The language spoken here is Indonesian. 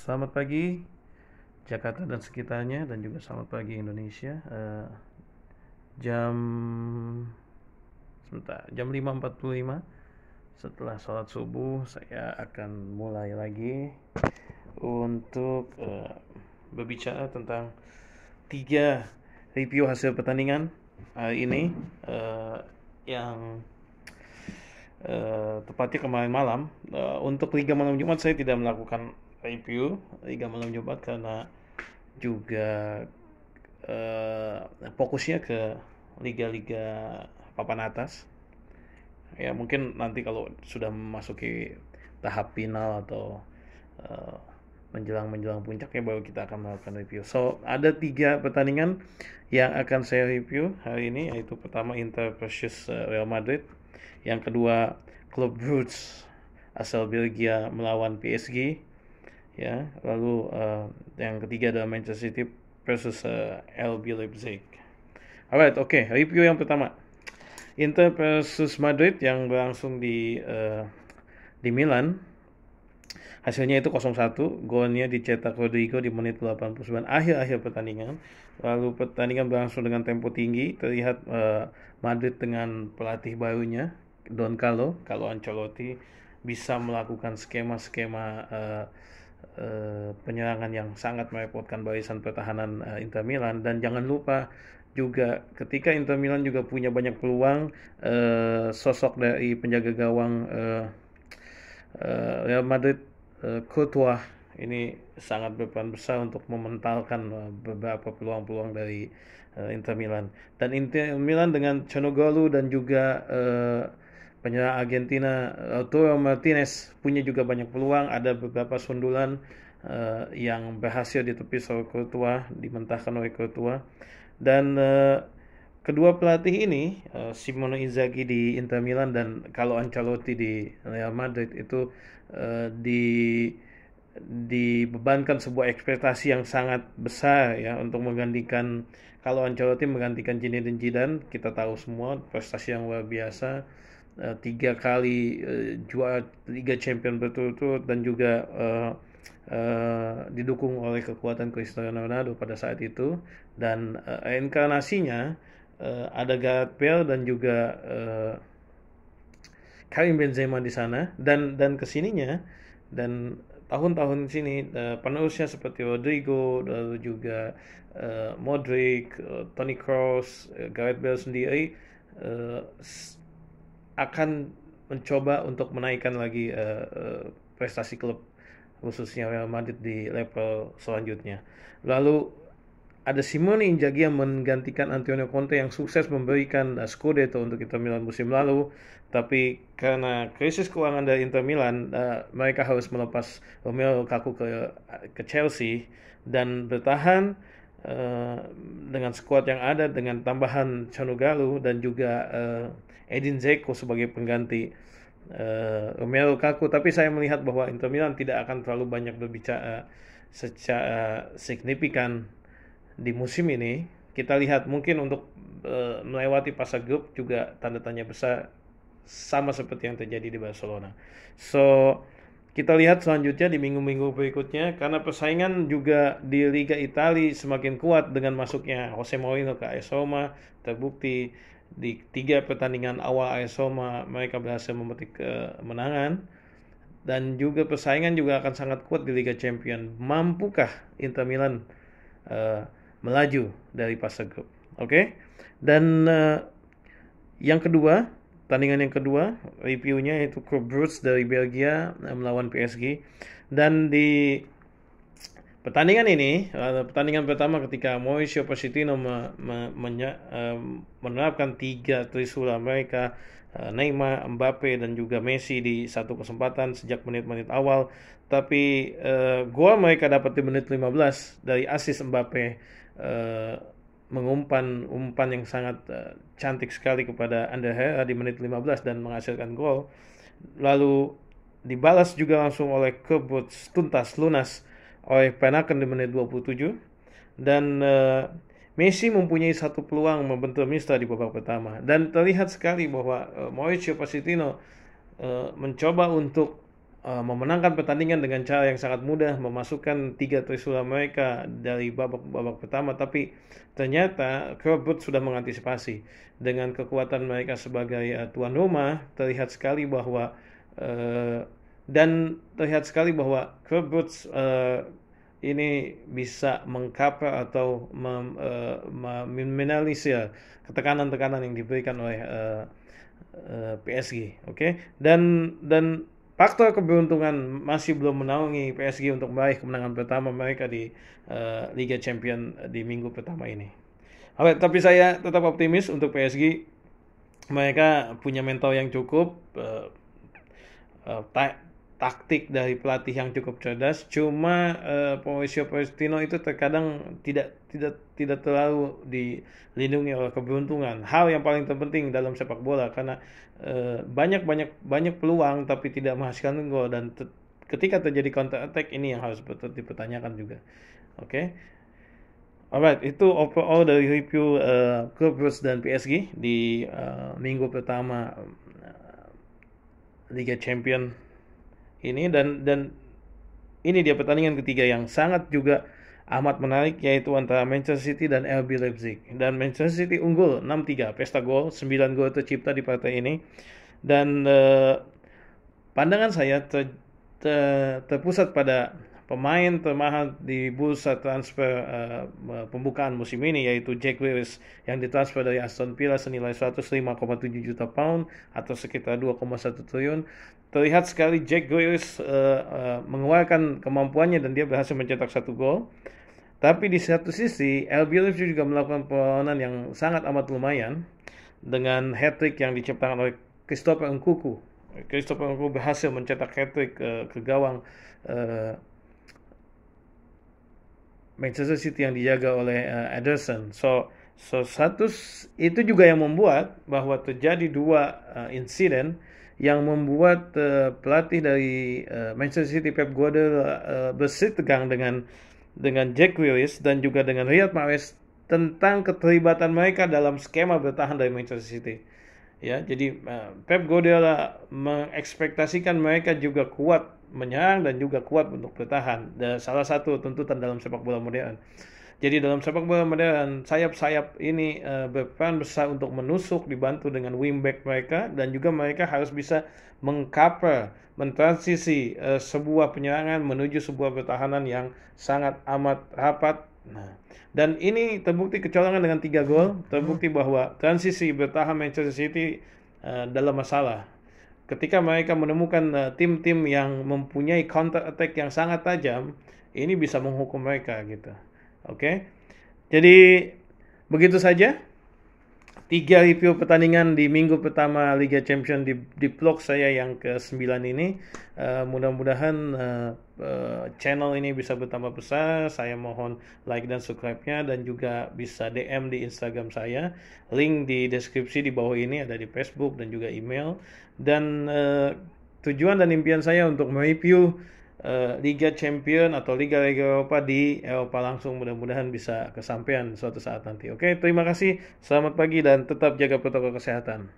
Selamat pagi Jakarta dan sekitarnya, dan juga selamat pagi Indonesia. Jam jam 5.45 setelah sholat subuh saya akan mulai lagi untuk berbicara tentang 3 review hasil pertandingan hari ini, yang tepatnya kemarin malam. Untuk Liga Malam Jumat saya tidak melakukan review Liga Malam Jumat karena juga fokusnya ke liga-liga papan atas. Ya mungkin nanti kalau sudah memasuki tahap final atau uh, menjelang puncaknya baru kita akan melakukan review. So ada 3 pertandingan yang akan saya review hari ini, yaitu pertama Inter versus Real Madrid, yang kedua Club Brugge asal Belgia melawan PSG, ya, lalu yang ketiga adalah Manchester City versus RB Leipzig. Alright, oke. Review yang pertama, Inter versus Madrid yang berlangsung di Milan. Hasilnya itu 0-1. Golnya dicetak Rodrigo di menit 89 akhir pertandingan. Lalu pertandingan berlangsung dengan tempo tinggi. Terlihat Madrid dengan pelatih barunya Don Carlo Ancelotti bisa melakukan skema-skema penyerangan yang sangat merepotkan barisan pertahanan Inter Milan. Dan jangan lupa juga ketika Inter Milan juga punya banyak peluang, sosok dari penjaga gawang Real Madrid, Courtois, ini sangat berperan besar untuk mementalkan beberapa peluang-peluang dari Inter Milan. Dan Inter Milan dengan Calhanoglu dan juga penyerang Argentina Lautaro Martinez punya juga banyak peluang. Ada beberapa sundulan yang berhasil ditepis oleh Courtois, dimentahkan oleh Courtois. Dan kedua pelatih ini, Simone Inzaghi di Inter Milan dan Carlo Ancelotti di Real Madrid, itu dibebankan sebuah ekspektasi yang sangat besar, ya, untuk menggantikan Carlo Ancelotti, menggantikan Zinedine Zidane. Kita tahu semua prestasi yang luar biasa, 3 kali juara Liga Champions berturut-turut, dan juga didukung oleh kekuatan Cristiano Ronaldo pada saat itu. Dan reinkarnasinya ada Gareth Bale dan juga Karim Benzema di sana, dan kesininya, dan tahun-tahun sini penerusnya seperti Rodrigo, lalu juga Modric, Toni Kroos, Gareth Bale sendiri akan mencoba untuk menaikkan lagi prestasi klub, khususnya Real Madrid, di level selanjutnya. Lalu ada Simone Inzaghi yang menggantikan Antonio Conte yang sukses memberikan Scudetto untuk Inter Milan musim lalu. Tapi karena krisis keuangan dari Inter Milan, mereka harus melepas Romelu Lukaku ke Chelsea dan bertahan dengan skuad yang ada, dengan tambahan Calhanoglu dan juga Edin Dzeko sebagai pengganti Romelu Lukaku. Tapi saya melihat bahwa Inter Milan tidak akan terlalu banyak berbicara secara signifikan di musim ini. Kita lihat mungkin untuk melewati fase grup juga tanda tanya besar, sama seperti yang terjadi di Barcelona. So kita lihat selanjutnya di minggu-minggu berikutnya, karena persaingan juga di Liga Italia semakin kuat dengan masuknya Jose Mourinho ke AS Roma. Terbukti di 3 pertandingan awal AS Roma mereka berhasil memetik kemenangan. Dan juga persaingan juga akan sangat kuat di Liga Champions. Mampukah Inter Milan melaju dari fase grup? Oke. Dan yang kedua, pertandingan yang kedua reviewnya itu Club Brugge dari Belgia melawan PSG. Dan di pertandingan ini, pertandingan pertama ketika Mauricio Pochettino menerapkan 3 trisula mereka, Neymar, Mbappe, dan juga Messi di satu kesempatan sejak menit-menit awal. Tapi gol mereka dapat di menit 15 dari asis Mbappe, mengumpan umpan yang sangat cantik sekali kepada Ander Herrera di menit 15 dan menghasilkan gol. Lalu dibalas juga langsung oleh Club tuntas lunas oleh Penaken di menit 27. Dan Messi mempunyai satu peluang membentur Mista di babak pertama. Dan terlihat sekali bahwa Mauricio Pochettino mencoba untuk memenangkan pertandingan dengan cara yang sangat mudah, memasukkan 3 trisula mereka dari babak pertama, tapi ternyata Club sudah mengantisipasi dengan kekuatan mereka sebagai tuan rumah. Terlihat sekali bahwa Club ini bisa mengcover atau meminimalisir tekanan-tekanan yang diberikan oleh PSG, oke? Dan faktor keberuntungan masih belum menaungi PSG untuk meraih kemenangan pertama mereka di Liga Champions di minggu pertama ini. Oke, tapi saya tetap optimis untuk PSG. Mereka punya mental yang cukup, taktik dari pelatih yang cukup cerdas. Cuma Mauricio Pochettino itu terkadang tidak terlalu dilindungi oleh keberuntungan. Hal yang paling terpenting dalam sepak bola, karena banyak peluang tapi tidak menghasilkan gol, dan ketika terjadi counter attack, ini yang harus dipertanyakan juga. Oke. Alright, itu overall dari review Club Brugge dan PSG di minggu pertama Liga Champions ini, dan ini dia pertandingan ketiga yang sangat juga amat menarik, yaitu antara Manchester City dan RB Leipzig. Dan Manchester City unggul 6-3, pesta gol, 9 gol tercipta di partai ini. Dan pandangan saya terpusat pada pemain termahal di bursa transfer pembukaan musim ini, yaitu Jack Grealish yang ditransfer dari Aston Villa senilai 105,7 juta pound atau sekitar 2,1 triliun. Terlihat sekali Jack Grealish mengeluarkan kemampuannya dan dia berhasil mencetak 1 gol. Tapi di satu sisi, RB Leipzig juga melakukan perlawanan yang sangat amat lumayan dengan hat-trick yang diciptakan oleh Christopher Nkunku. Christopher Nkunku berhasil mencetak hat-trick ke gawang Manchester City yang dijaga oleh Ederson. So itu juga yang membuat bahwa terjadi 2 insiden yang membuat pelatih dari Manchester City, Pep Guardiola, bersitegang dengan Jack Grealish dan juga dengan Riyad Mahrez tentang keterlibatan mereka dalam skema bertahan dari Manchester City. Ya, jadi Pep Guardiola mengekspektasikan mereka juga kuat menyerang dan juga kuat untuk bertahan. Dan salah satu tuntutan dalam sepak bola modern. Jadi dalam sepak bola modern, sayap-sayap ini berperan besar untuk menusuk, dibantu dengan wingback mereka, dan juga mereka harus bisa mengcover, mentransisi sebuah penyerangan menuju sebuah pertahanan yang sangat amat rapat. Nah, dan ini terbukti kecolongan dengan 3 gol, terbukti bahwa transisi bertahan Manchester City dalam masalah. Ketika mereka menemukan tim-tim yang mempunyai counter attack yang sangat tajam, ini bisa menghukum mereka gitu. Oke. Jadi begitu saja 3 review pertandingan di minggu pertama Liga Champions di vlog saya yang ke-9 ini. Mudah-mudahan channel ini bisa bertambah besar. Saya mohon like dan subscribe-nya, dan juga bisa DM di Instagram saya. Link di deskripsi di bawah ini, ada di Facebook dan juga email. Dan tujuan dan impian saya untuk mereview Liga Champion atau Liga-Liga Eropa di Eropa langsung, mudah-mudahan bisa kesampaian suatu saat nanti. Oke, terima kasih, selamat pagi, dan tetap jaga protokol kesehatan.